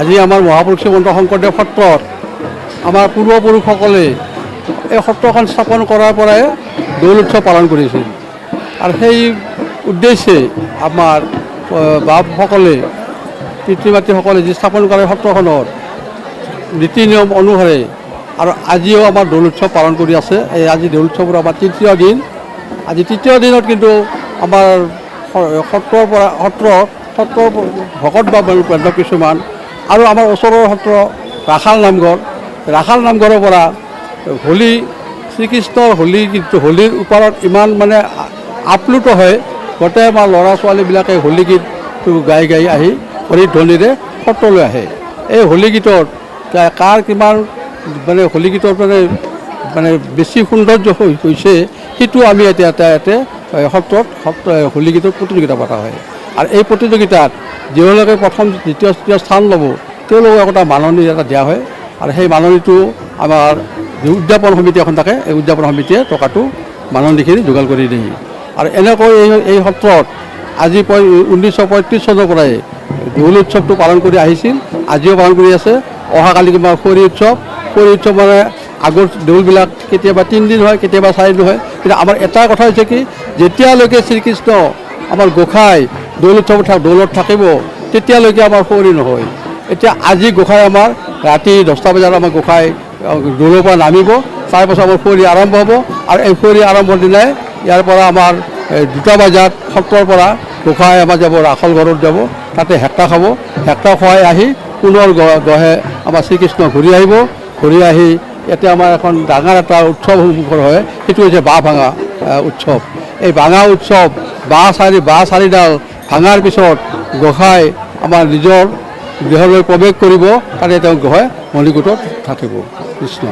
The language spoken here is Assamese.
আজি আমাৰ মহাপুৰুষ শ্ৰীমন্ত শংকৰদেৱ সত্ৰত আমাৰ পূৰ্বপুৰুষসকলে এই সত্ৰখন স্থাপন কৰাৰ পৰাই দৌল উৎসৱ পালন কৰিছিল আৰু সেই উদ্দেশ্যে আমাৰ বাপসকলে পিতৃ মাতৃসকলে যি স্থাপন কৰে সত্ৰখনৰ নীতি নিয়ম অনুসাৰে আৰু আজিও আমাৰ দৌল উৎসৱ পালন কৰি আছে। এই আজি দৌল উৎসৱৰ আমাৰ তৃতীয় দিন। আজি তৃতীয় দিনত কিন্তু আমাৰ সত্ৰৰ ভকত বা বৈষ্ণৱ কিছুমান আৰু আমাৰ ওচৰৰ সত্ৰ ৰাখাল নামঘৰৰ পৰা হোলী শ্ৰীকৃষ্ণৰ হোলীৰ ওপৰত ইমান মানে আপ্লুত হয় গোটেই আমাৰ ল'ৰা ছোৱালীবিলাকে হোলী গীত গাই আহি হৰি ধ্বনিৰে সত্ৰলৈ আহে। এই হোলী গীতত কাৰ কিমান মানে হোলী গীতৰ মানে বেছি সৌন্দৰ্য হৈছে সেইটো আমি ইয়াতে সত্ৰত হোলী গীতৰ প্ৰতিযোগিতা পতা হয় আৰু এই প্ৰতিযোগিতাত যিসকলে প্ৰথম দ্বিতীয় তৃতীয় স্থান ল'ব তেওঁলোকক এটা মাননি এটা দিয়া হয় আৰু সেই মাননিটো আমাৰ উদযাপন সমিতি এখন থাকে, এই উদযাপন সমিতিয়ে টকাটো মাননিখিনি যোগাৰ কৰি দিয়ে আৰু এনেকৈ এই সত্ৰত আজি 1935 চনৰ পৰাই দৌল উৎসৱটো পালন কৰি আহিছিল, আজিও পালন কৰি আছে। অহাকালি আমাৰ খৰি উৎসৱ মানে আগৰ দৌলবিলাক কেতিয়াবা 3 দিন হয়, কেতিয়াবা 4 দিন হয়, কিন্তু আমাৰ এটা কথা হৈছে কি যেতিয়ালৈকে শ্ৰীকৃষ্ণ আমাৰ গোসাঁই দৌলত থাকিব তেতিয়ালৈকে আমাৰ খৰি নহয়। এতিয়া আজি গোসাঁই আমাৰ ৰাতি 10টা বজাত আমাৰ গোসাঁই দৌলৰ পৰা নামিব, তাৰ পাছত আমাৰ খৰি আৰম্ভ হ'ব আৰু এই খৰি আৰম্ভৰ দিনাই ইয়াৰ পৰা আমাৰ 2টা বজাত সত্ৰৰ পৰা গোসাঁই আমাৰ যাব ৰাখল ঘৰত যাব, তাতে হেক্টা খাব, হেক্টা খুৱাই আহি পুনৰ গহে আমাৰ শ্ৰীকৃষ্ণ ঘূৰি আহি ইয়াতে আমাৰ এখন ডাঙৰ এটা উৎসৱ মুখৰ হয়, সেইটো হৈছে বাঁহ ভাঙা উৎসৱ। এই ভাঙা উৎসৱ বাঁহ চাৰিডাল ভাঙাৰ পিছত গোসাঁই আমাৰ নিজৰ গৃহলৈ প্ৰৱেশ কৰিব, তাতে তেওঁ গোসাঁই মণিকূটত থাকিব। কৃষ্ণ।